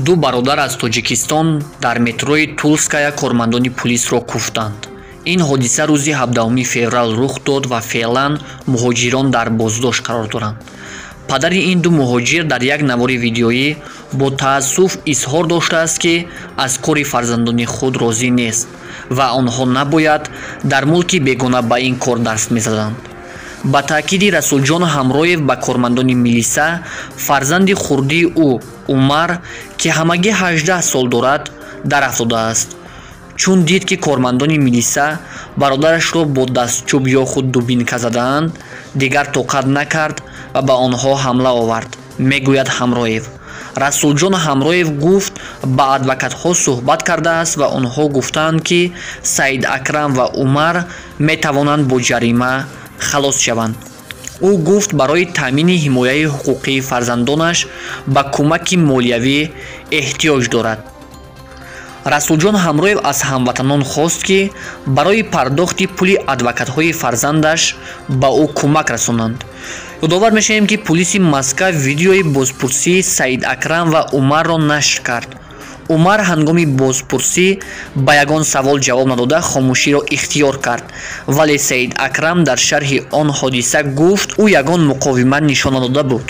ду бародар аз Тоҷикистон дар метрои Тулская кормандони пулисро куфтанд. Ин ҳодиса рӯзи 17 феврал рух дод ва феълан муҳоҷирон дар боздошт қарор доранд. падари ин ду муҳоҷир дар як навори видеоӣ бо таассуф изҳор доштааст ки аз кори фарзандони худ розӣ нест ва онҳо набояд дар мулки бегона ба ин кор даст мезаданд. ба таъкиди Расулҷон Ҳамроев ба кормандони милиса фарзанди хурдии ӯ Умар ки ҳамагӣ 18 сол дорад дарафтодааст. чун дид ки кормандони милиса бародарашро бо дастчӯб ё худ дубинка задаанд, дигар тоқат накард ва ба онҳо ҳамла овард, мегӯяд Ҳамроев. Расулҷон Ҳамроев гуфт ба адвокатҳо суҳбат кардааст ва онҳо гуфтанд ки Саид Акрам ва Умар метавонанд бо ҷарима халос шаванд. ӯ гуфт барои таъмини ҳимояи ҳуқуқии фарзандонаш ба кӯмаки молиявӣ эҳтиёҷ дорад. Расулҷон Ҳамроев аз ҳамватанон хост ки барои пардохти пули адвокатҳои фарзандаш ба ӯ кӯмак расонанд. ёдовар мешавем ки пулиси Москва видеои бозпурсии Саид Акрам ва Умарро нашр кард. Умар ҳангоми бозпурсӣ ба ягон савол ҷавоб надода хомӯширо ихтиёр кард, вале Саид Акрам дар шарҳи он ҳодиса гуфт ӯ ягон муқовимат нишон надода буд.